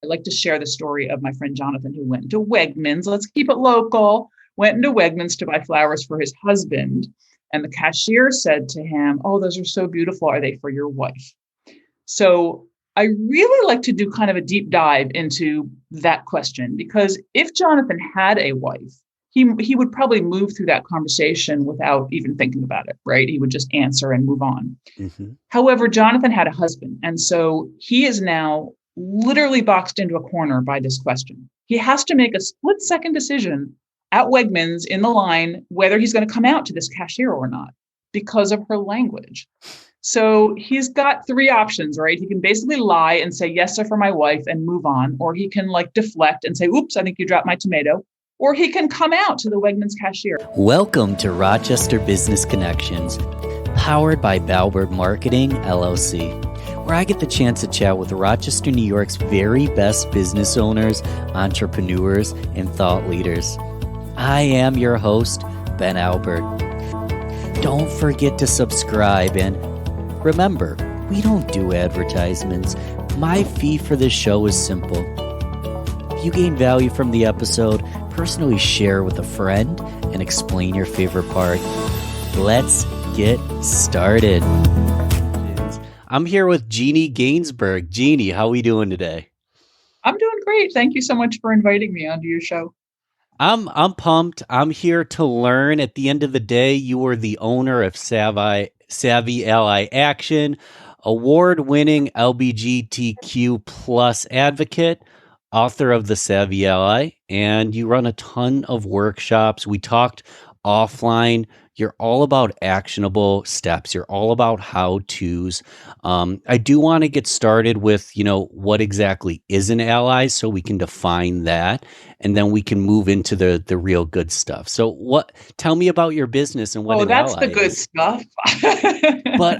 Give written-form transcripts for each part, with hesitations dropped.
I like to share the story of my friend Jonathan, who went into Wegmans. Let's keep it local. Went into Wegmans to buy flowers for his husband. And the cashier said to him, "Oh, those are so beautiful. Are they for your wife?" So I really like to do kind of a deep dive into that question, because if Jonathan had a wife, he would probably move through that conversation without even thinking about it, right? He would just answer and move on. Mm-hmm. However, Jonathan had a husband, and so he is now literally boxed into a corner by this question. He has to make a split-second decision at Wegmans in the line whether he's going to come out to this cashier or not because of her language. So he's got three options, right? He can basically lie and say, "Yes, sir, for my wife," and move on. Or he can deflect and say, "Oops, I think you dropped my tomato." Or he can come out to the Wegmans cashier. Welcome to Rochester Business Connections, powered by Balbert Marketing, LLC, where I get the chance to chat with Rochester, New York's very best business owners, entrepreneurs, and thought leaders. I am your host, Ben Albert. Don't forget to subscribe, and remember, we don't do advertisements. My fee for this show is simple. If you gain value from the episode, personally share with a friend and explain your favorite part. Let's get started. I'm here with Jeannie Gainsburg. Jeannie, how are we doing today? I'm doing great. Thank you so much for inviting me onto your show. I'm pumped. I'm here to learn. At the end of the day, you are the owner of Savvy Ally Action, award-winning LGBTQ plus advocate, author of The Savvy Ally, and you run a ton of workshops. We talked offline. You're all about actionable steps. You're all about how-tos. I do want to get started with, what exactly is an ally, so we can define that, and then we can move into the real good stuff. So tell me about your business and what an ally is. Oh, that's the good stuff. But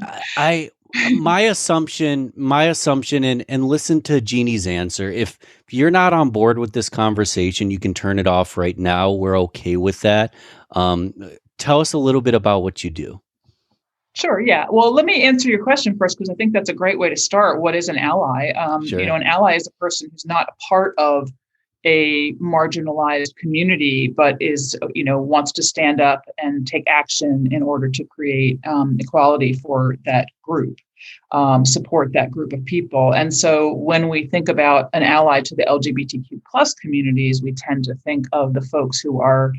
my assumption, and listen to Jeannie's answer. If you're not on board with this conversation, you can turn it off right now. We're okay with that. Tell us a little bit about what you do. Sure. Yeah. Well, let me answer your question first, because I think that's a great way to start. What is an ally? Sure. An ally is a person who's not a part of a marginalized community, but is, wants to stand up and take action in order to create equality for that group, support that group of people. And so when we think about an ally to the LGBTQ plus communities, we tend to think of the folks who are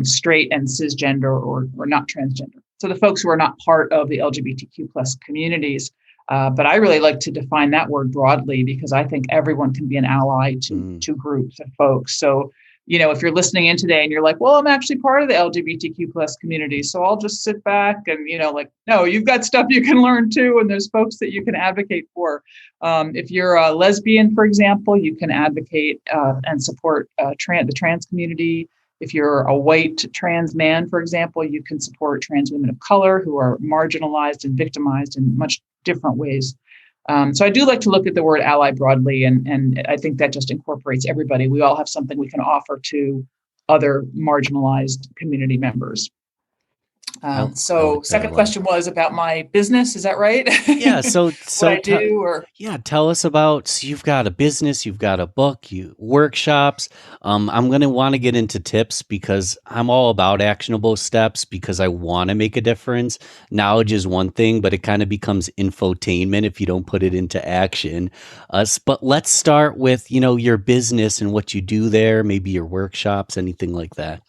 straight and cisgender or not transgender. So the folks who are not part of the LGBTQ plus communities. But I really like to define that word broadly, because I think everyone can be an ally to groups of folks. So, if you're listening in today and you're like, "Well, I'm actually part of the LGBTQ plus community, so I'll just sit back," and, no, you've got stuff you can learn too. And there's folks that you can advocate for. If you're a lesbian, for example, you can advocate and support the trans community. If you're a white trans man, for example, you can support trans women of color who are marginalized and victimized in much different ways. So I do like to look at the word ally broadly, and I think that just incorporates everybody. We all have something we can offer to other marginalized community members. Second question was about my business. Is that right? Yeah. So what I do, or tell us about. So you've got a business, you've got a book, workshops. I'm going to want to get into tips, because I'm all about actionable steps, because I want to make a difference. Knowledge is one thing, but it kind of becomes infotainment if you don't put it into action. But let's start with your business and what you do there. Maybe your workshops, anything like that.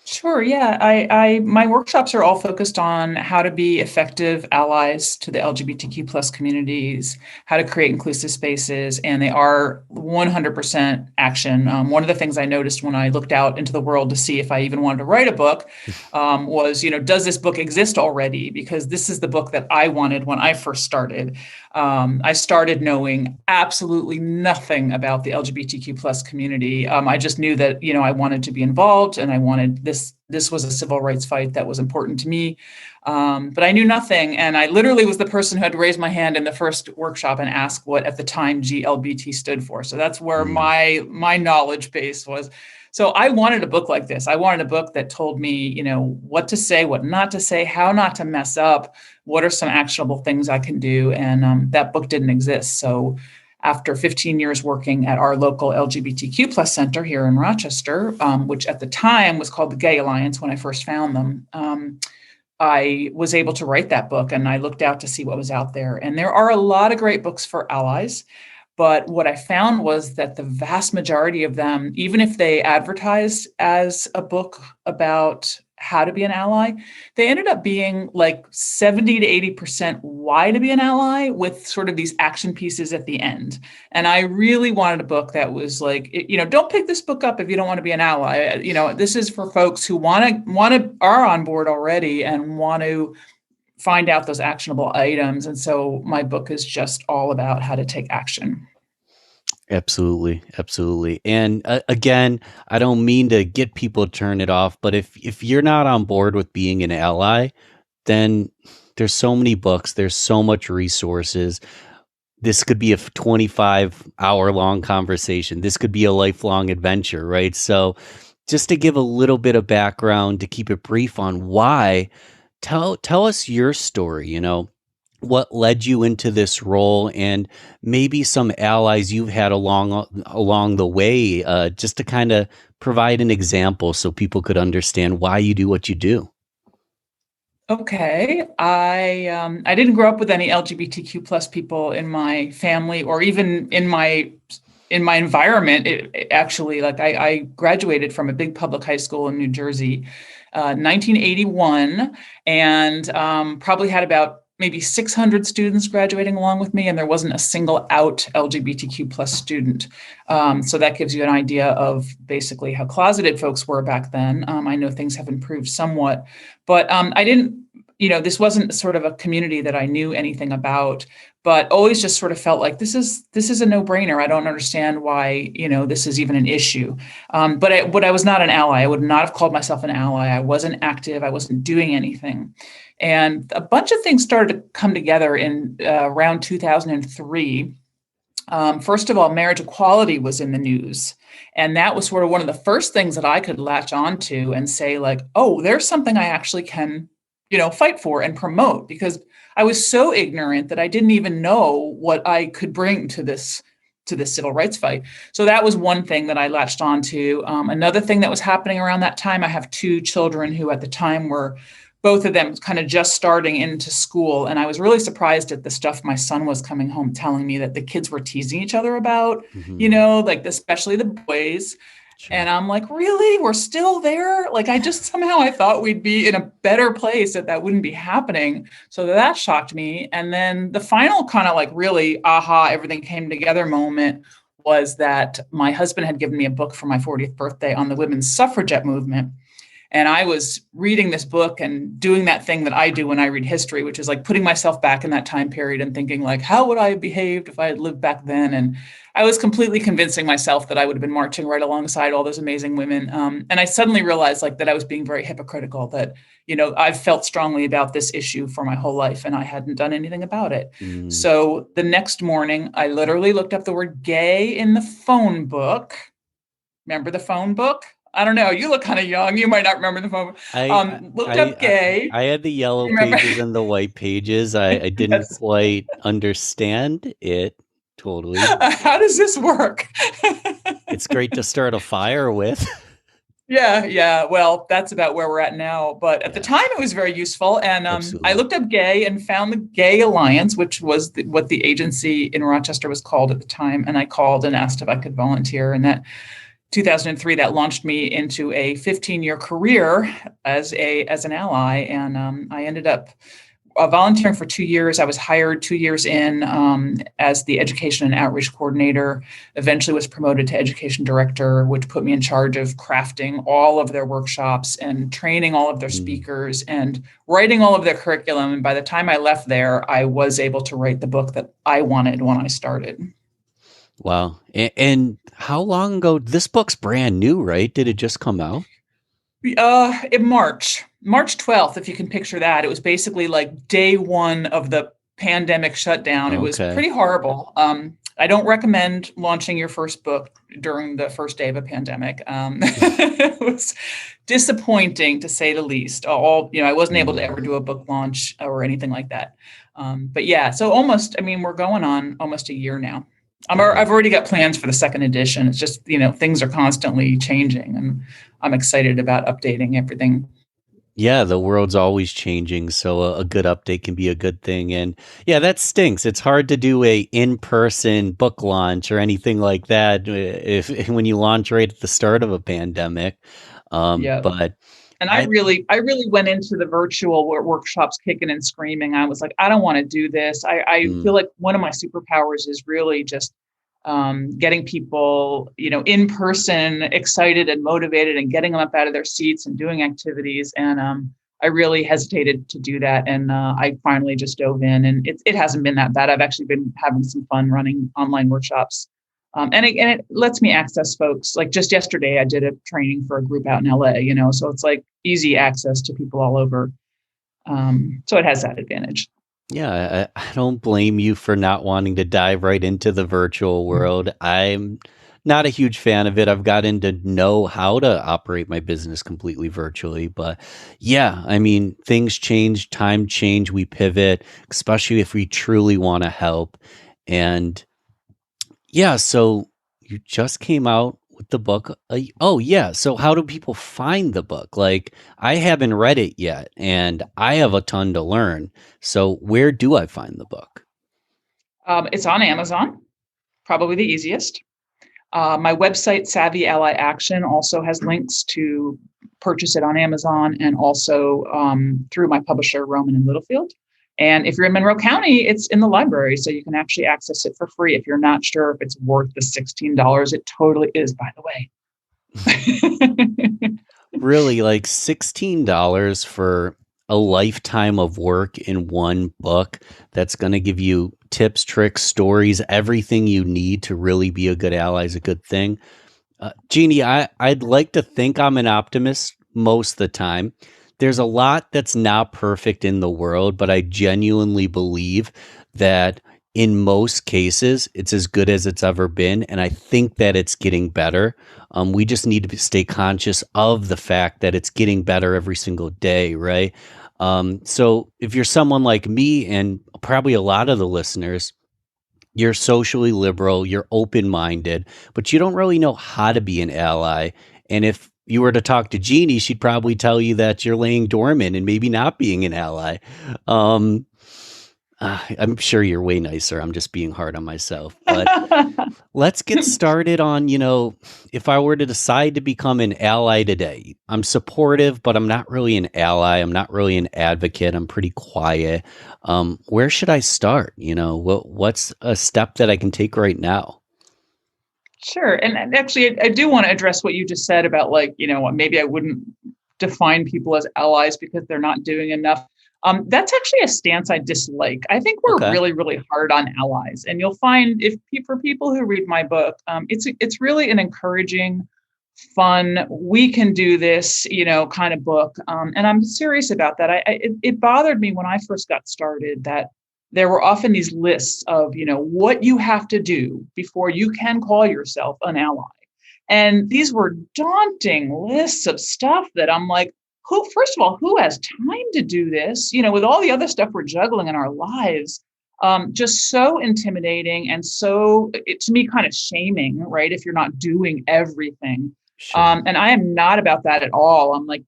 Sure. Yeah. My workshops are all focused on how to be effective allies to the LGBTQ plus communities, how to create inclusive spaces, and they are 100% action. One of the things I noticed when I looked out into the world to see if I even wanted to write a book was, does this book exist already? Because this is the book that I wanted when I first started. I started knowing absolutely nothing about the LGBTQ plus community. I just knew that, I wanted to be involved, and I wanted this was a civil rights fight that was important to me. But I knew nothing. And I literally was the person who had to raise my hand in the first workshop and ask what at the time GLBT stood for. So that's where my knowledge base was. So I wanted a book like this. I wanted a book that told me, what to say, what not to say, how not to mess up, what are some actionable things I can do. And that book didn't exist. So after 15 years working at our local LGBTQ plus center here in Rochester, which at the time was called the Gay Alliance when I first found them. I was able to write that book, and I looked out to see what was out there. And there are a lot of great books for allies. But what I found was that the vast majority of them, even if they advertised as a book about how to be an ally, they ended up being like 70 to 80% why to be an ally, with sort of these action pieces at the end. And I really wanted a book that was like, don't pick this book up if you don't want to be an ally. This is for folks who are on board already and want to find out those actionable items. And so my book is just all about how to take action. Absolutely. Absolutely. And again, I don't mean to get people to turn it off, but if you're not on board with being an ally, then there's so many books, there's so much resources. This could be a 25-hour long conversation. This could be a lifelong adventure, right? So just to give a little bit of background, to keep it brief on why, tell us your story, what led you into this role, and maybe some allies you've had along the way, just to kind of provide an example so people could understand why you do what you do. Okay. I didn't grow up with any LGBTQ plus people in my family or even in my environment. It actually, like I graduated from a big public high school in New Jersey, 1981, and probably had about maybe 600 students graduating along with me, and there wasn't a single out LGBTQ plus student. So that gives you an idea of basically how closeted folks were back then. I know things have improved somewhat, but I didn't, this wasn't sort of a community that I knew anything about, but always just sort of felt like this is a no-brainer. I don't understand why, this is even an issue. But I was not an ally. I would not have called myself an ally. I wasn't active. I wasn't doing anything. And a bunch of things started to come together in around 2003. First of all, marriage equality was in the news. And that was sort of one of the first things that I could latch onto and say, like, oh, there's something I actually can, fight for and promote, because I was so ignorant that I didn't even know what I could bring to this civil rights fight. So that was one thing that I latched onto. Another thing that was happening around that time, I have two children who at the time were both of them kind of just starting into school. And I was really surprised at the stuff my son was coming home telling me that the kids were teasing each other about, like especially the boys. Sure. And I'm like, really? We're still there? Like, I thought we'd be in a better place that wouldn't be happening. So that shocked me. And then the final kind of like really aha, everything came together moment was that my husband had given me a book for my 40th birthday on the women's suffragette movement. And I was reading this book and doing that thing that I do when I read history, which is like putting myself back in that time period and thinking like, how would I have behaved if I had lived back then? And I was completely convincing myself that I would have been marching right alongside all those amazing women. And I suddenly realized like that I was being very hypocritical, that, I've felt strongly about this issue for my whole life and I hadn't done anything about it. So the next morning, I literally looked up the word gay in the phone book. Remember the phone book? I don't know. You look kind of young. You might not remember the phone. Looked up gay. I had the yellow pages and the white pages. I didn't quite understand it totally. How does this work? It's great to start a fire with. Yeah. Well, that's about where we're at now. But at the time, it was very useful. And I looked up gay and found the Gay Alliance, which was what the agency in Rochester was called at the time. And I called and asked if I could volunteer. And that 2003, that launched me into a 15-year career as an ally. And I ended up volunteering for 2 years. I was hired 2 years in as the education and outreach coordinator, eventually was promoted to education director, which put me in charge of crafting all of their workshops and training all of their speakers and writing all of their curriculum. And by the time I left there, I was able to write the book that I wanted when I started. Wow. And how long ago? This book's brand new, right? Did it just come out? In March 12th, if you can picture that. It was basically like day one of the pandemic shutdown. It was pretty horrible. I don't recommend launching your first book during the first day of a pandemic. It was disappointing to say the least. I wasn't able to ever do a book launch or anything like that. But yeah, so we're going on almost a year now. I've already got plans for the second edition. It's just, things are constantly changing, and I'm excited about updating everything. Yeah, the world's always changing, so a good update can be a good thing. And yeah, that stinks. It's hard to do a in-person book launch or anything like that if when you launch right at the start of a pandemic. Yeah. But And I I really went into the virtual workshops kicking and screaming. I was like, I don't want to do this. I feel mm, like one of my superpowers is really just getting people, in person, excited and motivated, and getting them up out of their seats and doing activities. And I really hesitated to do that, and I finally just dove in. And it hasn't been that bad. I've actually been having some fun running online workshops. And it lets me access folks. Like just yesterday, I did a training for a group out in LA, so it's like easy access to people all over. So it has that advantage. yeah, I don't blame you for not wanting to dive right into the virtual world. I'm not a huge fan of it. I've gotten to know how to operate my business completely virtually, but yeah, I mean, things change, time change, we pivot, especially if we truly want to help. And yeah, so you just came out with the book. Oh, yeah. So, how do people find the book? Like, I haven't read it yet, and I have a ton to learn. So, where do I find the book? It's on Amazon, probably the easiest. My website, Savvy Ally Action, also has links to purchase it on Amazon, and also through my publisher, Roman and Littlefield. And if you're in Monroe County, it's in the library, so you can actually access it for free. If you're not sure if it's worth the $16, it totally is, by the way. Really, like $16 for a lifetime of work in one book that's going to give you tips, tricks, stories, everything you need to really be a good ally is a good thing. Jeannie, I'd like to think I'm an optimist most of the time. There's a lot that's not perfect in the world, but I genuinely believe that in most cases, it's as good as it's ever been. And I think that it's getting better. We just need to stay conscious of the fact that it's getting better every single day, right? So if you're someone like me and probably a lot of the listeners, you're socially liberal, you're open minded, but you don't really know how to be an ally. And if you were to talk to Jeannie, she'd probably tell you that you're laying dormant and maybe not being an ally. Um, I'm sure you're way nicer. I'm just being hard on myself. But let's get started on, if I were to decide to become an ally today, I'm supportive, but I'm not really an ally. I'm not really an advocate. I'm pretty quiet. Where should I start? What's a step that I can take right now? Sure. And actually, I do want to address what you just said about, like, maybe I wouldn't define people as allies because they're not doing enough. That's actually a stance I dislike. I think we're Okay. really, really hard on allies. And you'll find, for people who read my book, it's really an encouraging, fun, we can do this, kind of book. And I'm serious about that. It bothered me when I first got started that there were often these lists of, what you have to do before you can call yourself an ally. And these were daunting lists of stuff that I'm like, first of all, who has time to do this? With all the other stuff we're juggling in our lives, just so intimidating and so, to me, kind of shaming, right? If you're not doing everything. Sure. And I am not about that at all. I'm like,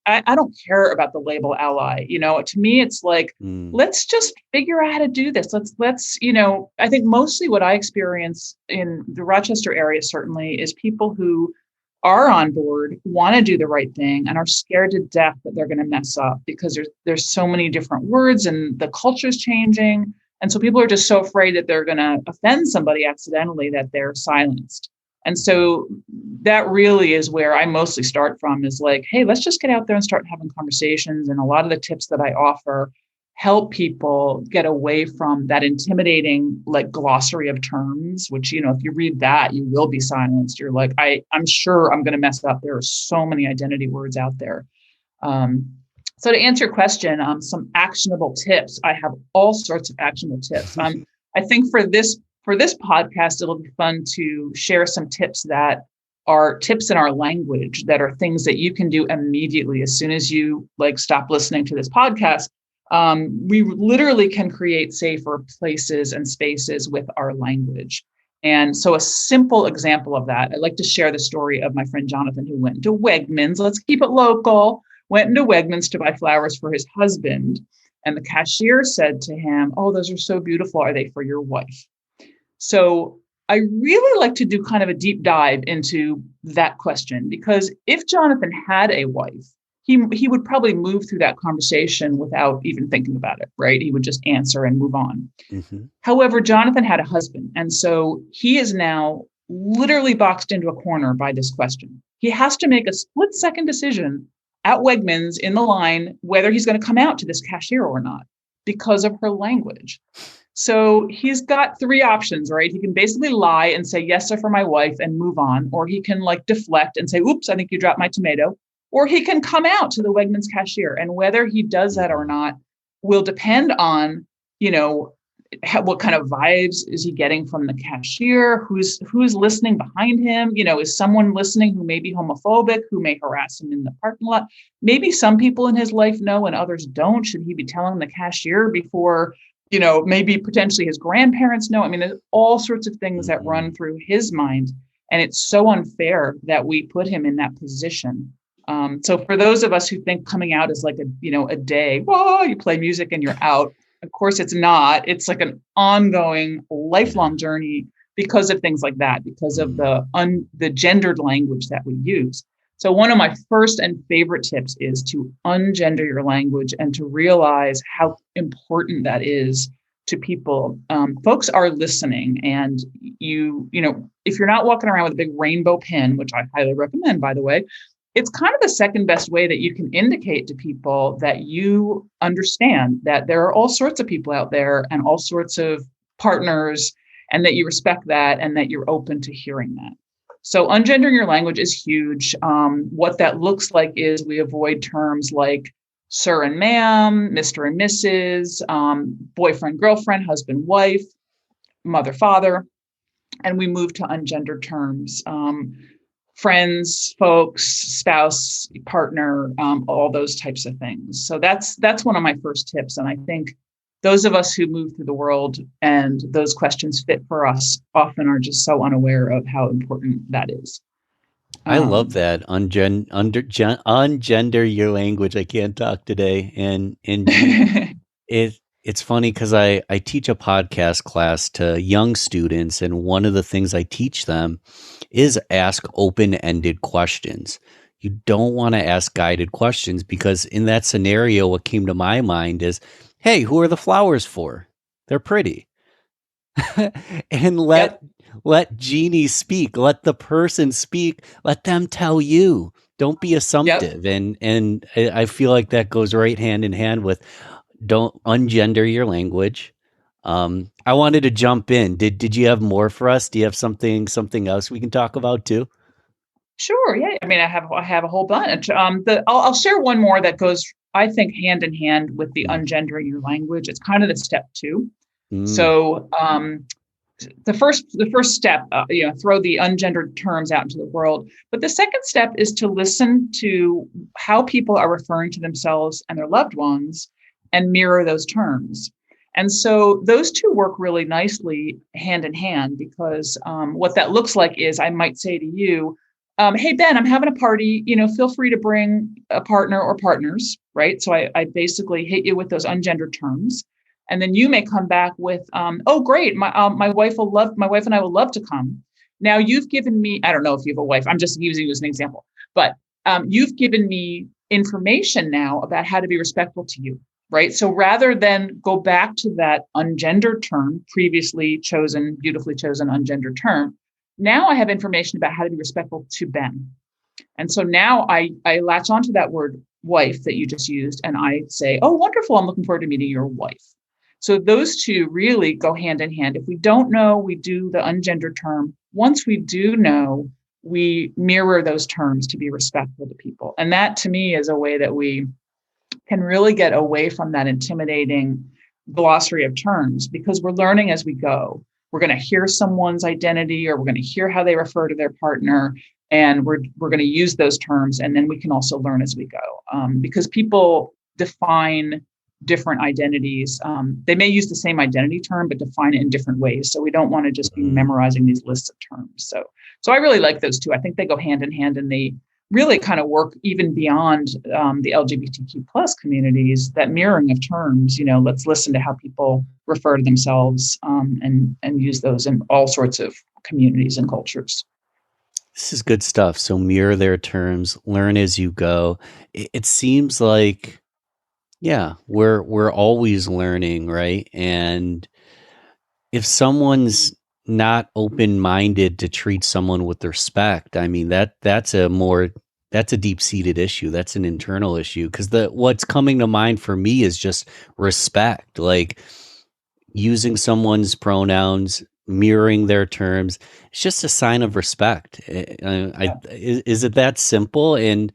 I don't care about the label ally. To me, it's like, Mm, let's just figure out how to do this. I think mostly what I experience in the Rochester area certainly is people who are on board, want to do the right thing, and are scared to death that they're going to mess up because there's so many different words and the culture's changing. And so people are just so afraid that they're going to offend somebody accidentally that they're silenced. And so that really is where I mostly start from, is like, hey, let's just get out there and start having conversations. And a lot of the tips that I offer help people get away from that intimidating, like, glossary of terms, which, if you read that, you will be silenced. You're like, I'm sure I'm going to mess up. There are so many identity words out there. So to answer your question, some actionable tips. I have all sorts of actionable tips. I think for this podcast, it'll be fun to share some tips that are tips in our language, that are things that you can do immediately as soon as you stop listening to this podcast. We literally can create safer places and spaces with our language. And so a simple example of that, I'd like to share the story of my friend Jonathan, who went to Wegmans. Let's keep it local. Went into Wegmans to buy flowers for his husband. And the cashier said to him, "Oh, those are so beautiful. Are they for your wife?" So I really like to do kind of a deep dive into that question, because if Jonathan had a wife, he would probably move through that conversation without even thinking about it, right? He would just answer and move on. Mm-hmm. However, Jonathan had a husband, and so he is now literally boxed into a corner by this question. He has to make a split-second decision at Wegmans in the line whether he's going to come out to this cashier or not because of her language. So he's got three options, right? He can basically lie and say, "Yes, sir, for my wife," and move on. Or he can like deflect and say, "Oops, I think you dropped my tomato." Or he can come out to the Wegmans cashier. And whether he does that or not will depend on, what kind of vibes is he getting from the cashier? Who's listening behind him? Is someone listening who may be homophobic, who may harass him in the parking lot? Maybe some people in his life know and others don't. Should he be telling the cashier before, maybe potentially his grandparents know? I mean, there's all sorts of things that run through his mind. And it's so unfair that we put him in that position. So for those of us who think coming out is like a day, whoa, you play music and you're out. Of course, it's not. It's like an ongoing, lifelong journey because of things like that, because of the gendered language that we use. So one of my first and favorite tips is to ungender your language and to realize how important that is to people. Folks are listening, and if you're not walking around with a big rainbow pin, which I highly recommend, by the way, it's kind of the second best way that you can indicate to people that you understand that there are all sorts of people out there and all sorts of partners, and that you respect that and that you're open to hearing that. So ungendering your language is huge. What that looks like is we avoid terms like sir and ma'am, Mr. and Mrs., boyfriend, girlfriend, husband, wife, mother, father, and we move to ungendered terms. Friends, folks, spouse, partner, all those types of things. So that's one of my first tips. And I think those of us who move through the world and those questions fit for us often are just so unaware of how important that is. I love that. Ungender your language. I can't talk today. And it's funny because I teach a podcast class to young students, and one of the things I teach them is ask open-ended questions. You don't want to ask guided questions, because in that scenario, what came to my mind is, hey, who are the flowers for? They're pretty. And let Jeannie speak. Let the person speak. Let them tell you. Don't be assumptive. Yep. And I feel like that goes right hand in hand with don't ungender your language. I wanted to jump in. Did you have more for us? Do you have something else we can talk about too? Sure. Yeah. I mean, I have a whole bunch. I'll share one more that goes, I think, hand in hand with the ungendering your language. It's kind of the step 2. So the first step, throw the ungendered terms out into the world. But the second step is to listen to how people are referring to themselves and their loved ones and mirror those terms. And so those two work really nicely hand in hand, because what that looks like is I might say to you, hey, Ben, I'm having a party, feel free to bring a partner or partners, right? So I basically hit you with those ungendered terms. And then you may come back with, oh, great, my wife and I will love to come. Now you've given me, I don't know if you have a wife, I'm just using you as an example, but you've given me information now about how to be respectful to you, right? So rather than go back to that ungendered term, previously chosen, beautifully chosen ungendered term, now I have information about how to be respectful to Ben. And so now I latch onto that word wife that you just used, and I say, oh, wonderful, I'm looking forward to meeting your wife. So those two really go hand in hand. If we don't know, we do the ungendered term. Once we do know, we mirror those terms to be respectful to people. And that, to me, is a way that we can really get away from that intimidating glossary of terms, because we're learning as we go. We're going to hear someone's identity, or we're going to hear how they refer to their partner, and we're going to use those terms, and then we can also learn as we go, because people define different identities. They may use the same identity term, but define it in different ways. So we don't want to just be memorizing these lists of terms. So I really like those two. I think they go hand in hand, and they really kind of work even beyond the LGBTQ plus communities. That mirroring of terms, let's listen to how people refer to themselves, and use those in all sorts of communities and cultures. This is good stuff. So mirror their terms, learn as you go. It seems like, yeah, we're always learning, right? And if someone's not open-minded to treat someone with respect, I mean that's a deep-seated issue. That's an internal issue, because what's coming to mind for me is just respect, like using someone's pronouns, mirroring their terms. It's just a sign of respect. Is it that simple? And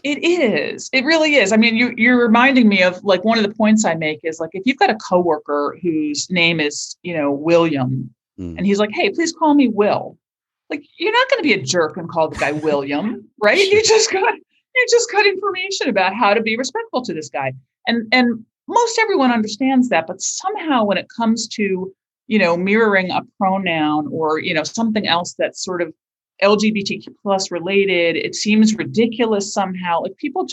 it is. It really is. I mean, you're reminding me of, like, one of the points I make is, like, if you've got a coworker whose name is, William, and he's like, "Hey, please call me Will." Like, you're not going to be a jerk and call the guy William, right? You just got information about how to be respectful to this guy. And most everyone understands that, but somehow when it comes to, mirroring a pronoun or, something else that's sort of LGBTQ plus related, it seems ridiculous somehow. Like, people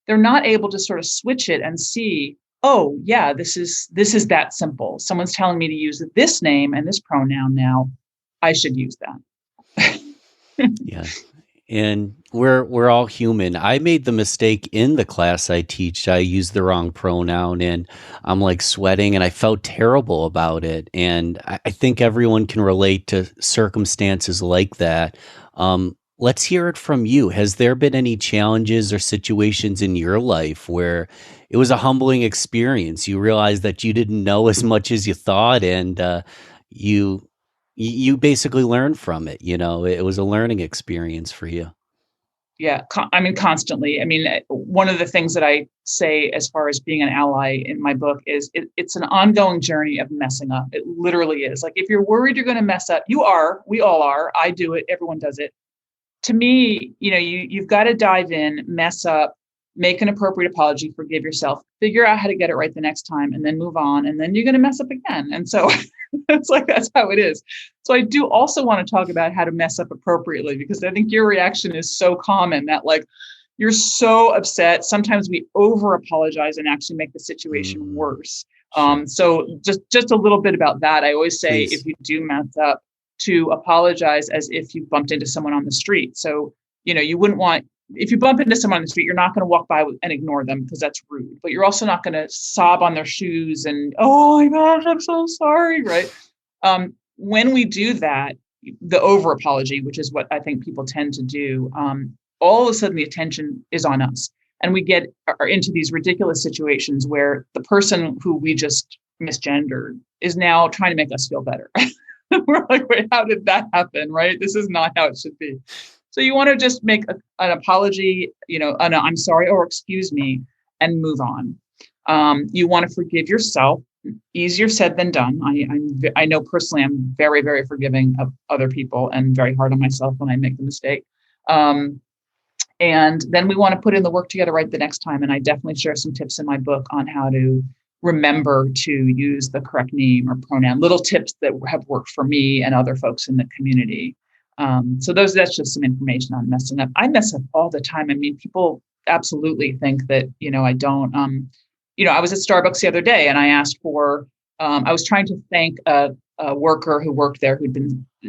they're not able to sort of switch it and see, oh yeah, this is that simple. Someone's telling me to use this name and this pronoun now. I should use that. yeah. And we're all human. I made the mistake in the class I teach. I used the wrong pronoun, and I'm like sweating, and I felt terrible about it. And I think everyone can relate to circumstances like that. Let's hear it from you. Has there been any challenges or situations in your life where it was a humbling experience? You realized that you didn't know as much as you thought, and you basically learned from it. It was a learning experience for you. Yeah. Constantly. I mean, one of the things that I say as far as being an ally in my book is it's an ongoing journey of messing up. It literally is. Like, if you're worried you're going to mess up, we all are. I do it. Everyone does it. To me, you've got to dive in, mess up, make an appropriate apology, forgive yourself, figure out how to get it right the next time, and then move on. And then you're going to mess up again. And so it's like, that's how it is. So I do also want to talk about how to mess up appropriately, because I think your reaction is so common that, like, you're so upset. Sometimes we over apologize and actually make the situation worse. So just a little bit about that. I always say, Please. If you do mess up, to apologize as if you bumped into someone on the street. So, you wouldn't want, if you bump into someone on the street, you're not going to walk by and ignore them, because that's rude, but you're also not going to sob on their shoes and, "Oh my gosh, I'm so sorry." Right. When we do that, the over apology, which is what I think people tend to do, all of a sudden the attention is on us, and we are into these ridiculous situations where the person who we just misgendered is now trying to make us feel better. We're like, wait, how did that happen? Right? This is not how it should be. So you want to just make an apology, an "I'm sorry" or "excuse me," and move on. You want to forgive yourself. Easier said than done. I know personally I'm very, very forgiving of other people and very hard on myself when I make the mistake. And then we want to put in the work together right the next time. And I definitely share some tips in my book on how to remember to use the correct name or pronoun, little tips that have worked for me and other folks in the community. So that's just some information on messing up. I mess up all the time. I mean, people absolutely think that, I don't. I was at Starbucks the other day, and I asked for, I was trying to thank a worker who worked there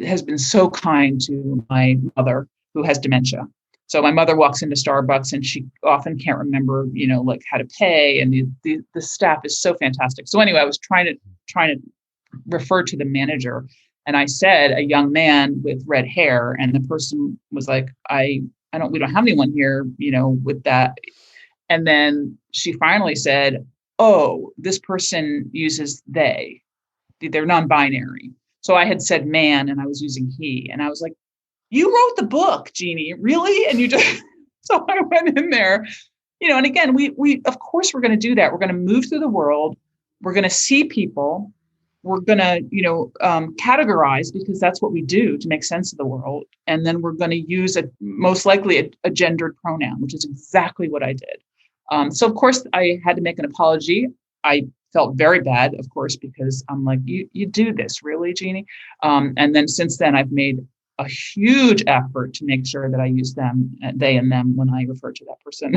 has been so kind to my mother, who has dementia. So my mother walks into Starbucks and she often can't remember, like how to pay. And the staff is so fantastic. So anyway, I was trying to refer to the manager, and I said, "A young man with red hair," and the person was like, we don't have anyone here, with that. And then she finally said, "Oh, this person uses they. They're non-binary." So I had said "man" and I was using "he." And I was like, "You wrote the book, Jeannie, really?" And you just, so I went in there, and again, we of course we're going to do that. We're going to move through the world. We're going to see people. We're going to, categorize, because that's what we do to make sense of the world. And then we're going to use most likely a gendered pronoun, which is exactly what I did. So of course I had to make an apology. I felt very bad, of course, because I'm like, you do this really, Jeannie? And then since then I've made a huge effort to make sure that I use them, they and them, when I refer to that person.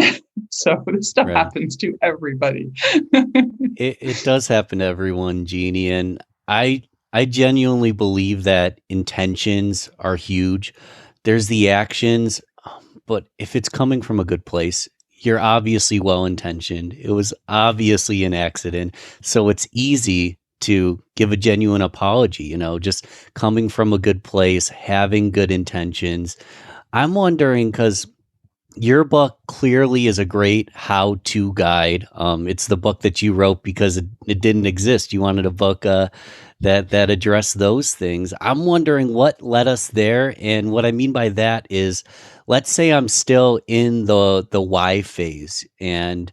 So this stuff Right. happens to everybody. It does happen to everyone, Jeannie, and I genuinely believe that intentions are huge. There's the actions, but if it's coming from a good place, you're obviously well intentioned. It was obviously an accident, so it's easy to give a genuine apology. Just coming from a good place, having good intentions. I'm wondering because your book clearly is a great how-to guide. It's the book that you wrote because it didn't exist. You wanted a book that addressed those things. I'm wondering what led us there, and what I mean by that is, let's say I'm still in the why phase, and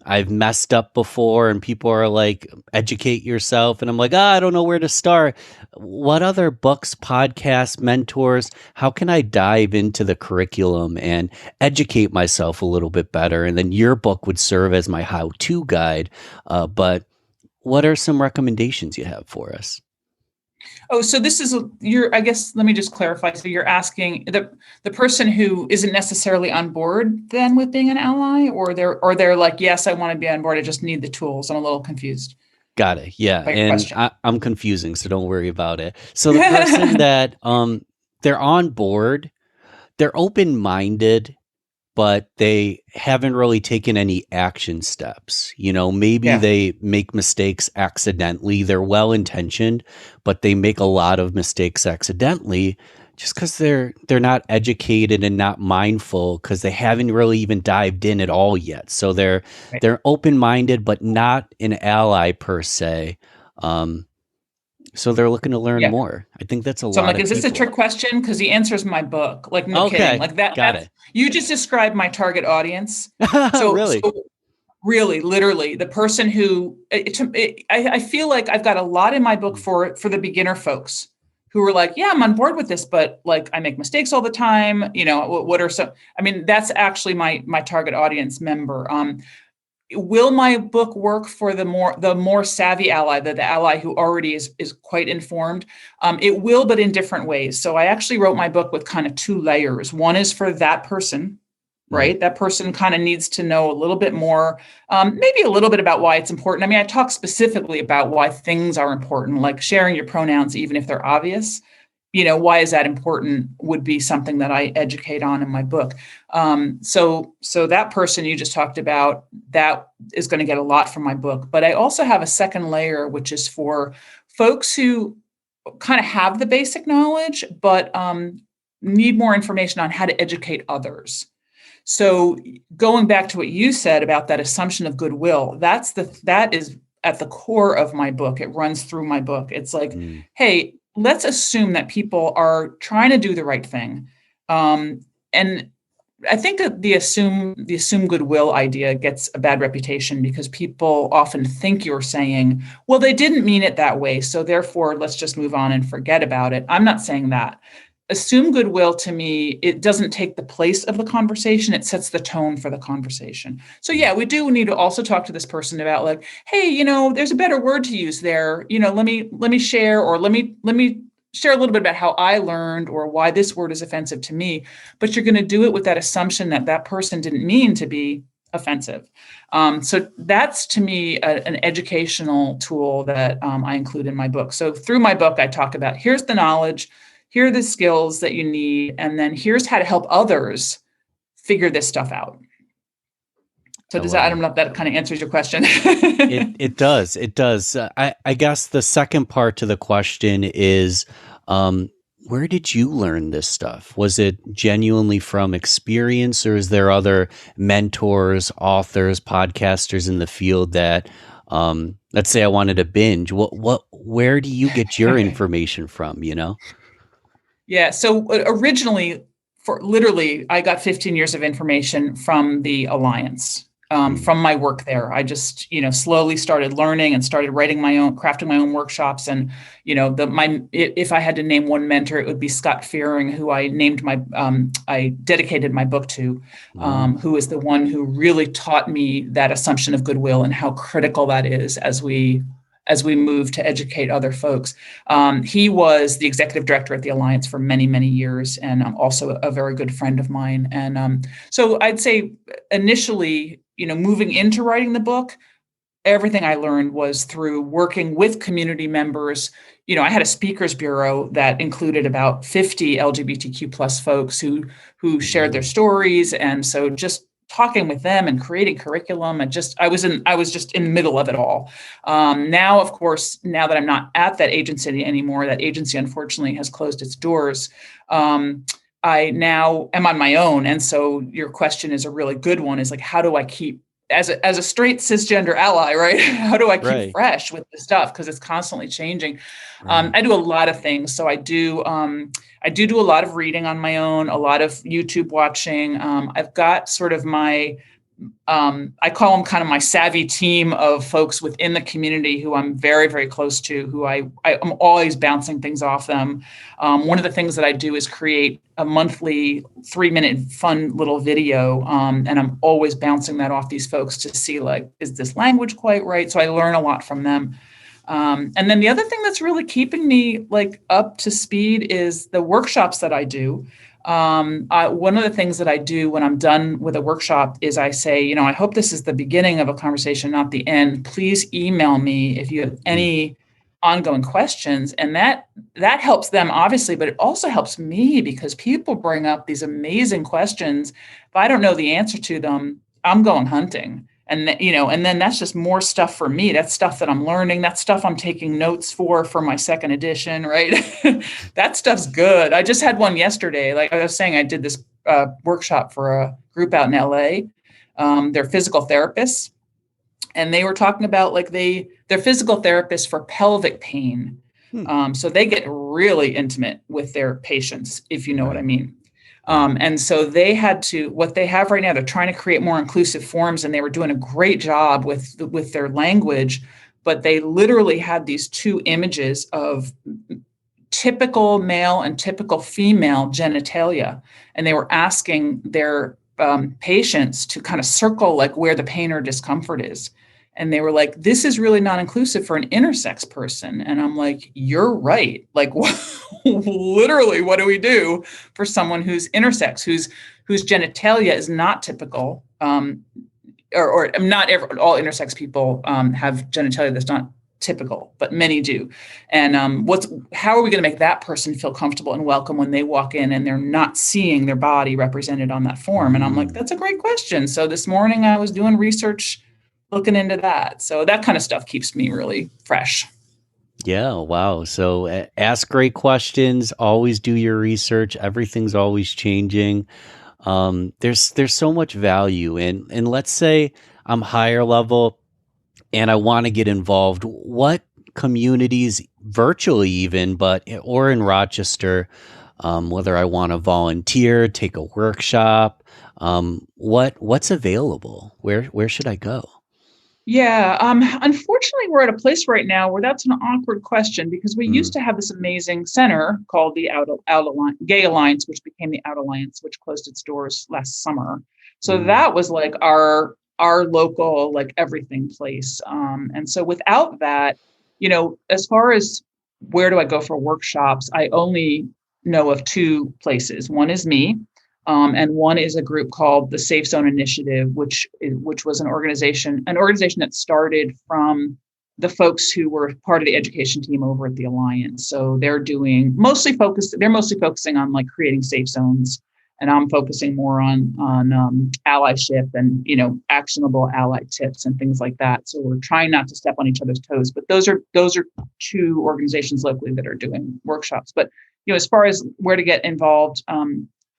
I've messed up before, and people are like, educate yourself. And I'm like, I don't know where to start. What other books, podcasts, mentors, how can I dive into the curriculum and educate myself a little bit better? And then your book would serve as my how to guide. But what are some recommendations you have for us? Oh, so this is I guess, let me just clarify. So you're asking the person who isn't necessarily on board then with being an ally, or they're like, yes, I want to be on board, I just need the tools. I'm a little confused Got it. Yeah. by your And question. I'm confusing, so don't worry about it. So the person that they're on board, they're open-minded, but they haven't really taken any action steps. Maybe Yeah. they make mistakes accidentally. They're well intentioned, but they make a lot of mistakes accidentally just because they're not educated and not mindful, because they haven't really even dived in at all yet. So they're Right. they're open minded, but not an ally per se. Um, so they're looking to learn Yeah. more. I think that's a So I'm lot like, of is this a people. trick question? Because the answer is my book. Like, no kidding. Okay, Like that. got That's it. you just described my target audience. So Really? really, literally, the person who I feel like I've got a lot in my book for the beginner folks who are like, yeah, I'm on board with this, but like I make mistakes all the time. What are some? I mean, that's actually my target audience member. Will my book work for the more savvy ally, the ally who already is quite informed? It will, but in different ways. So I actually wrote my book with kind of two layers. One is for that person, Mm, right? That person kind of needs to know a little bit more, maybe a little bit about why it's important. I mean, I talk specifically about why things are important, like sharing your pronouns, even if they're obvious. Why is that important, would be something that I educate on in my book. So that person you just talked about, that is going to get a lot from my book. But I also have a second layer, which is for folks who kind of have the basic knowledge, but need more information on how to educate others. So going back to what you said about that assumption of goodwill, that is at the core of my book. It runs through my book. It's like, mm, hey, let's assume that people are trying to do the right thing. And I think that the assume goodwill idea gets a bad reputation because people often think you're saying, well, they didn't mean it that way, so therefore let's just move on and forget about it. I'm not saying that. Assume goodwill, to me, it doesn't take the place of the conversation, it sets the tone for the conversation. So mm. yeah, we do need to also talk to this person about, like, hey, there's a better word to use there. Let me share, or let me share a little bit about how I learned, or why this word is offensive to me. But you're going to do it with that assumption that that person didn't mean to be offensive. So that's, to me, an educational tool that I include in my book. So through my book, I talk about, here's the knowledge, here are the skills that you need, and then here's how to help others figure this stuff out. So I does that, love I it. don't know if that kind of answers your question. It does. It does. I guess the second part to the question is, um, where did you learn this stuff? Was it genuinely from experience, or is there other mentors, authors, podcasters in the field that, let's say I wanted to binge? Where do you get your information from? Yeah. So originally, for literally, I got 15 years of information from the Alliance. from my work there. I just, slowly started learning and started crafting my own workshops. And, if I had to name one mentor, it would be Scott Fearing, who I dedicated my book to, who is the one who really taught me that assumption of goodwill and how critical that is as we move to educate other folks. He was the executive director at the Alliance for many, many years, and also a very good friend of mine. And so I'd say initially, moving into writing the book, everything I learned was through working with community members. I had a speakers bureau that included about 50 LGBTQ plus folks who shared their stories. And so just talking with them and creating curriculum, and I was just in the middle of it all. Now, of course, now that I'm not at that agency anymore, that agency unfortunately has closed its doors. I now am on my own. And so your question is a really good one, is like, how do I keep, as a straight cisgender ally, right? How do I keep fresh with this stuff? Because it's constantly changing. I do a lot of things. So I do a lot of reading on my own, a lot of YouTube watching. I've got sort of I call them kind of my savvy team of folks within the community who I'm very, very close to, who I'm always bouncing things off them. One of the things that I do is create a monthly 3-minute fun little video. And I'm always bouncing that off these folks to see, like, is this language quite right? So I learn a lot from them. And then the other thing that's really keeping me up to speed is the workshops that I do. One of the things that I do when I'm done with a workshop is I say, I hope this is the beginning of a conversation, not the end. Please email me if you have any ongoing questions. And that helps them, obviously, but it also helps me because people bring up these amazing questions. If I don't know the answer to them, I'm going hunting. And then that's just more stuff for me. That's stuff that I'm learning. That's stuff I'm taking notes for my second edition, right? That stuff's good. I just had one yesterday. Like I was saying, I did this workshop for a group out in LA. They're physical therapists. And they were talking about they're physical therapists for pelvic pain. So they get really intimate with their patients, if you know what I mean. And so what they have right now, they're trying to create more inclusive forms, and they were doing a great job with their language, but they literally had these two images of typical male and typical female genitalia. And they were asking their patients to kind of circle where the pain or discomfort is. And they were like, this is really not inclusive for an intersex person. And I'm like, you're right. Literally, what do we do for someone who's intersex, whose genitalia is not typical? Or not all intersex people have genitalia that's not typical, but many do. And how are we going to make that person feel comfortable and welcome when they walk in and they're not seeing their body represented on that form? And I'm like, that's a great question. So this morning I was doing research looking into that. So that kind of stuff keeps me really fresh. Yeah. Wow. So ask great questions, always do your research. Everything's always changing. There's so much value and let's say I'm higher level and I want to get involved. What communities virtually even, or in Rochester, whether I want to volunteer, take a workshop, what's available? Where should I go? Yeah. Unfortunately, we're at a place right now where that's an awkward question because we used to have this amazing center called the Gay Alliance, which became the Out Alliance, which closed its doors last summer. So that was our local, everything place. And so without that, as far as where do I go for workshops, I only know of two places. One is me. And one is a group called the Safe Zone Initiative, which was an organization that started from the folks who were part of the education team over at the Alliance. So they're mostly focusing on creating safe zones, and I'm focusing more on allyship and actionable ally tips and things like that. So we're trying not to step on each other's toes, but those are two organizations locally that are doing workshops. But as far as where to get involved.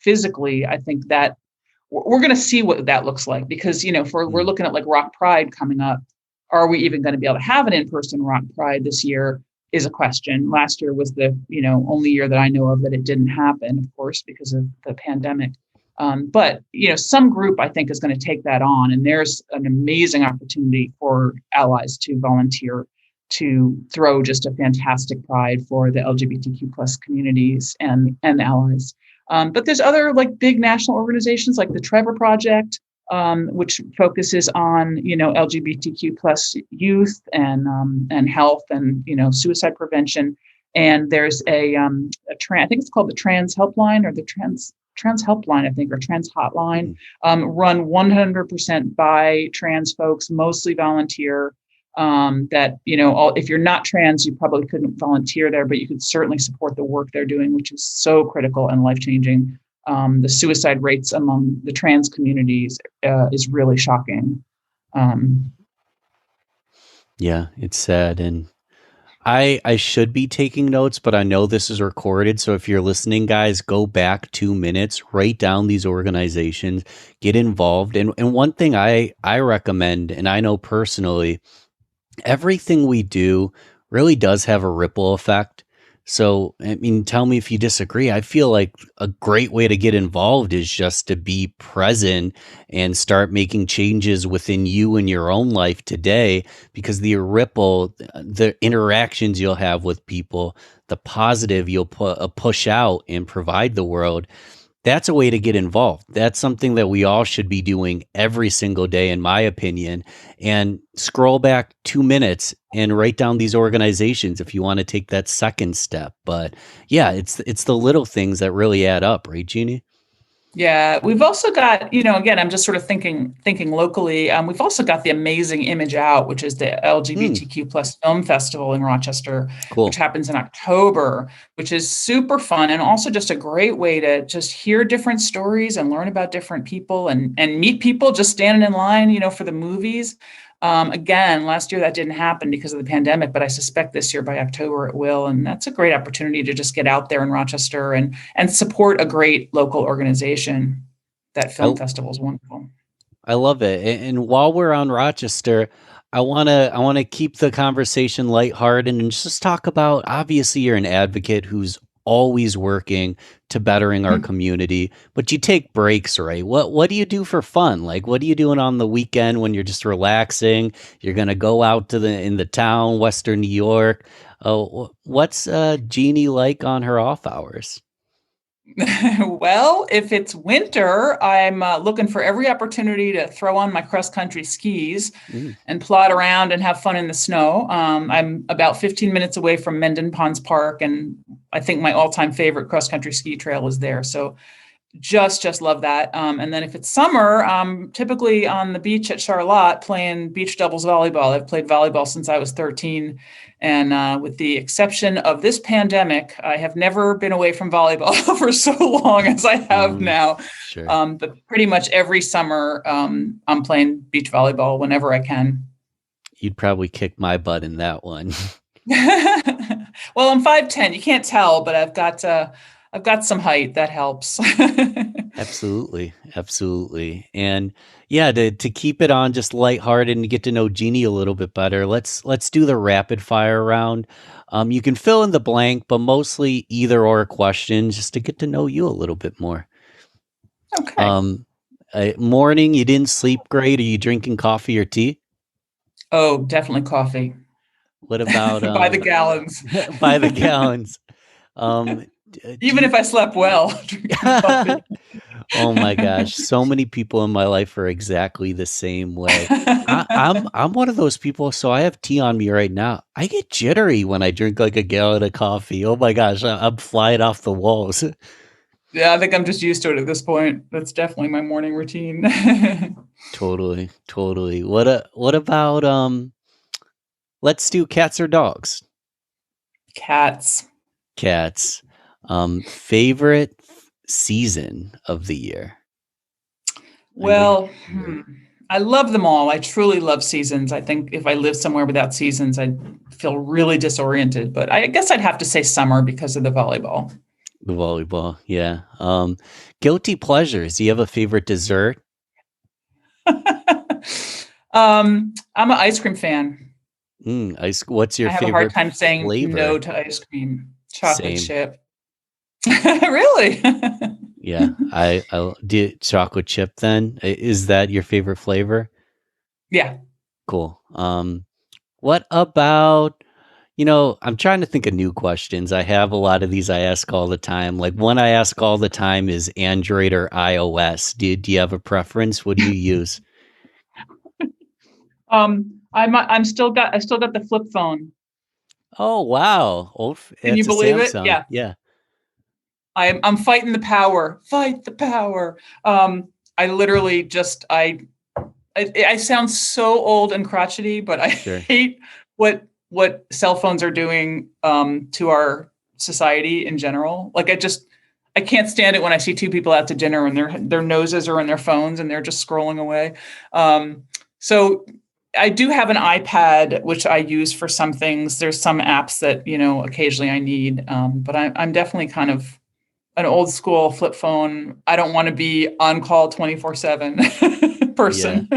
Physically, I think that we're going to see what that looks like because, we're looking at Rock Pride coming up. Are we even going to be able to have an in-person Rock Pride this year is a question. Last year was the, only year that I know of that it didn't happen, of course, because of the pandemic. But some group I think is going to take that on, and there's an amazing opportunity for allies to volunteer to throw just a fantastic pride for the LGBTQ plus communities and allies. But there's other like big national organizations like the Trevor Project, which focuses on LGBTQ plus youth and health and suicide prevention. And there's I think it's called the Trans Helpline or the Trans Helpline, I think, or Trans Hotline, run 100% by trans folks, mostly volunteer. If you're not trans, you probably couldn't volunteer there, but you could certainly support the work they're doing, which is so critical and life-changing. The suicide rates among the trans communities is really shocking. Yeah, it's sad. And I should be taking notes, but I know this is recorded. So if you're listening, guys, go back 2 minutes, write down these organizations, get involved. And one thing I recommend, and I know personally, everything we do really does have a ripple effect. So, I mean, tell me if you disagree. I feel like a great way to get involved is just to be present and start making changes within you and your own life today, because the ripple, the interactions you'll have with people, the positive you'll push out and provide the world. That's a way to get involved. That's something that we all should be doing every single day, in my opinion. And scroll back 2 minutes and write down these organizations if you want to take that second step. But yeah, it's the little things that really add up, right, Jeannie? Yeah, we've also got, again, I'm just sort of thinking locally. We've also got the amazing Image Out, which is the LGBTQ plus film festival in Rochester, Cool. which happens in October, which is super fun and also just a great way to just hear different stories and learn about different people and meet people just standing in line, for the movies. Again, last year that didn't happen because of the pandemic, but I suspect this year by October it will. And that's a great opportunity to just get out there in Rochester and support a great local organization. That film festival is wonderful. I love it. And while we're on Rochester, I wanna keep the conversation lighthearted and just talk about, obviously you're an advocate who's always working to bettering our community, but you take breaks, right? What do you do for fun? Like, what are you doing on the weekend when you're just relaxing? You're gonna go out in the town, Western New York. What's Jeannie like on her off hours? Well, if it's winter, I'm looking for every opportunity to throw on my cross-country skis Mm, and plod around and have fun in the snow. I'm about 15 minutes away from Mendon Ponds Park, and I think my all-time favorite cross-country ski trail is there. So just love that. And then if it's summer, I'm typically on the beach at Charlotte playing beach doubles volleyball. I've played volleyball since I was 13. And with the exception of this pandemic, I have never been away from volleyball for so long as I have now. sure. But pretty much every summer, I'm playing beach volleyball whenever I can. You'd probably kick my butt in that one. Well, I'm 5'10". You can't tell, but I've got some height that helps. Absolutely. Absolutely. And yeah, to keep it on just lighthearted and to get to know Jeannie a little bit better, let's do the rapid fire round. You can fill in the blank, but mostly either or questions just to get to know you a little bit more. Okay. Morning, you didn't sleep great. Are you drinking coffee or tea? Oh, definitely coffee. What about By the gallons. by the gallons? Um, Even if I slept well, drinking coffee. Oh my gosh, so many people in my life are exactly the same way. I'm one of those people, so I have tea on me right now. I get jittery when I drink like a gallon of coffee. Oh my gosh, I'm flying off the walls. Yeah, I think I'm just used to it at this point. That's definitely my morning routine. Totally, totally. What about let's do cats or dogs? Cats. Cats. Favorite season of the year? Well, I love them all. I truly love seasons. I think if I lived somewhere without seasons, I'd feel really disoriented. But I guess I'd have to say summer because of the volleyball. The volleyball, yeah. Guilty pleasures. Do you have a favorite dessert? I'm an ice cream fan. What's your I have a favorite hard time saying no flavor? to ice cream. Chocolate Same. chip. Really? Yeah, I do chocolate chip then. Is that your favorite flavor? Yeah. Cool. What about, I'm trying to think of new questions. I have a lot of these I ask all the time. Like one I ask all the time is Android or iOS. Do you have a preference? What do you use? I still got the flip phone. Oh, wow. Can you It's a believe it? Samsung. Yeah. Yeah, I'm fighting the power. Fight the power. I literally just I sound so old and crotchety, but I sure. hate what cell phones are doing to our society in general. Like I can't stand it when I see two people out to dinner and their noses are in their phones and they're just scrolling away. So I do have an iPad which I use for some things. There's some apps that occasionally I need, but I'm definitely kind of an old school flip phone. I don't want to be on call 24/7 Yeah. person.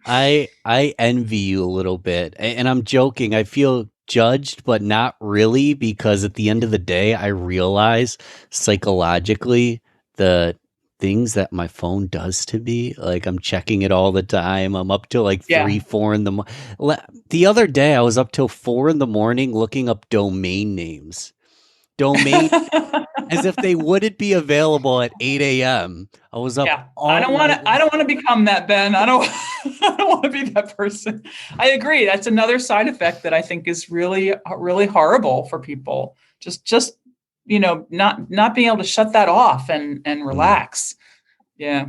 I envy you a little bit. And I'm joking. I feel judged, but not really, because at the end of the day, I realize psychologically the things that my phone does to me. Like I'm checking it all the time. I'm up till like Yeah. 3, 4 in the the other day I was up till 4 in the morning looking up domain names. Domain as if they wouldn't be available at 8 a.m. I was up Yeah. all night. I don't want to become that, Ben. I don't I don't want to be that person. I agree. That's another side effect that I think is really really horrible for people. Just not being able to shut that off and Mm. relax. Yeah.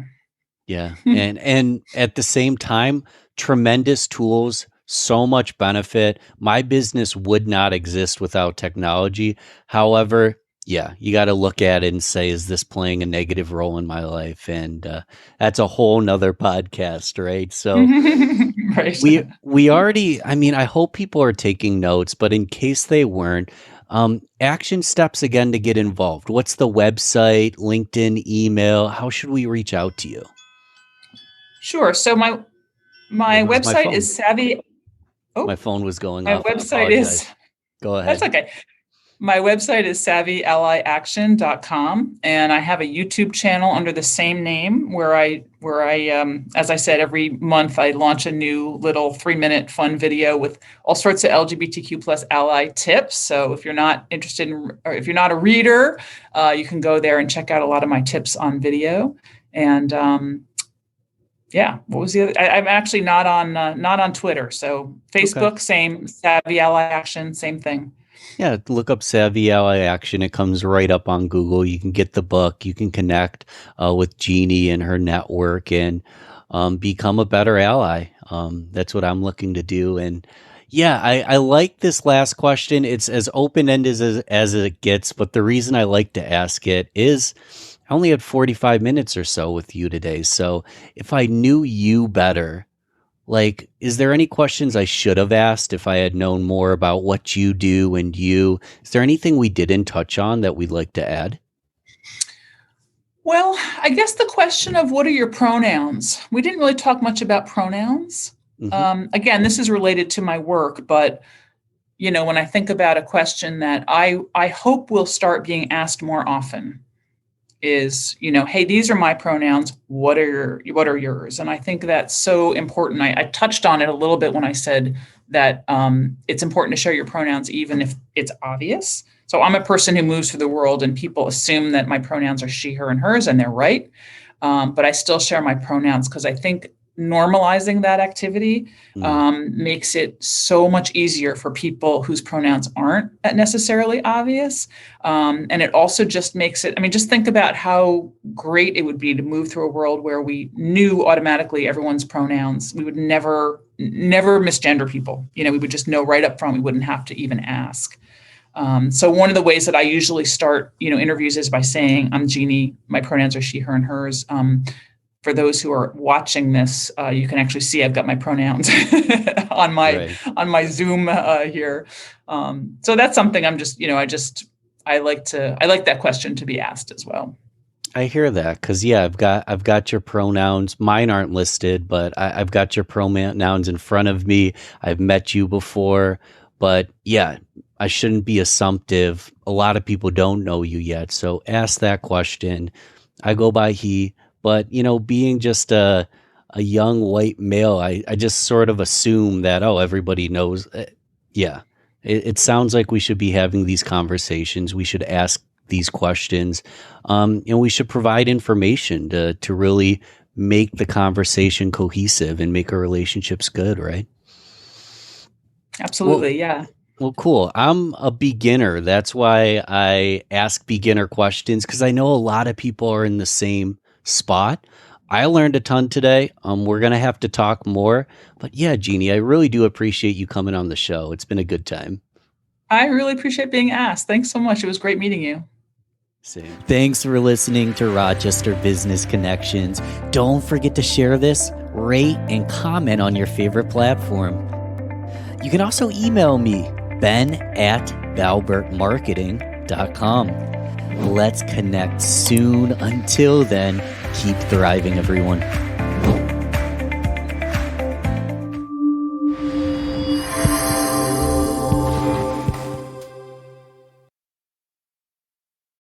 Yeah. And at the same time, tremendous tools, so much benefit. My business would not exist without technology. However, yeah, you got to look at it and say, is this playing a negative role in my life? And that's a whole nother podcast, right? So Right. we already, I mean, I hope people are taking notes, but in case they weren't, action steps again to get involved. What's the website, LinkedIn, email? How should we reach out to you? Sure. So my There goes my website phone. is savvy. My Oh, phone was going my off. I website is apologize. Go that's ahead. okay. My website is savvyalliaction.com, and I have a YouTube channel under the same name where I as I said, every month I launch a new little 3-minute fun video with all sorts of LGBTQ plus ally tips. So if you're not interested in, or if you're not a reader, you can go there and check out a lot of my tips on video. And yeah, what was the other? I'm actually not on Twitter. So Okay. Facebook, same Savvy Ally Action, same thing. Yeah, look up Savvy Ally Action. It comes right up on Google. You can get the book. You can connect with Jeannie and her network and become a better ally. That's what I'm looking to do. And yeah, I like this last question. It's as open ended as it gets. But the reason I like to ask it is I only had 45 minutes or so with you today. So if I knew you better, like, is there any questions I should have asked if I had known more about what you do and you? Is there anything we didn't touch on that we'd like to add? Well, I guess the question of what are your pronouns? We didn't really talk much about pronouns. Hmm. Again, this is related to my work, but when I think about a question that I hope will start being asked more often is, hey, these are my pronouns. What are yours? And I think that's so important. I touched on it a little bit when I said that it's important to share your pronouns, even if it's obvious. So I'm a person who moves through the world, and people assume that my pronouns are she, her, and hers, and they're right. But I still share my pronouns because I think normalizing that activity Mm, makes it so much easier for people whose pronouns aren't necessarily obvious. And it also just makes it, I mean, just think about how great it would be to move through a world where we knew automatically everyone's pronouns. We would never misgender people. We would just know right up front. We wouldn't have to even ask. So one of the ways that I usually start, interviews is by saying, I'm Jeannie. My pronouns are she, her, and hers. For those who are watching this, you can actually see I've got my pronouns on my right. on my Zoom here. So that's something I'm just, I like that question to be asked as well. I hear that because yeah, I've got your pronouns. Mine aren't listed, but I've got your pronouns in front of me. I've met you before, but yeah, I shouldn't be assumptive. A lot of people don't know you yet, so ask that question. I go by he. But, being just a young white male, I just sort of assume that, oh, everybody knows. Yeah, it sounds like we should be having these conversations. We should ask these questions, and we should provide information to really make the conversation cohesive and make our relationships good, right? Well, Absolutely. Yeah. well, cool. I'm a beginner. That's why I ask beginner questions because I know a lot of people are in the same spot. I learned a ton today. We're gonna have to talk more, but yeah, Jeannie, I really do appreciate you coming on the show. It's been a good time. I really appreciate being asked. Thanks so much. It was great meeting you. Same. Thanks for listening to Rochester Business Connections. Don't forget to share this, rate, and comment on your favorite platform. You can also email me, ben@balbertmarketing.com. Let's connect soon. Until then, keep thriving, everyone.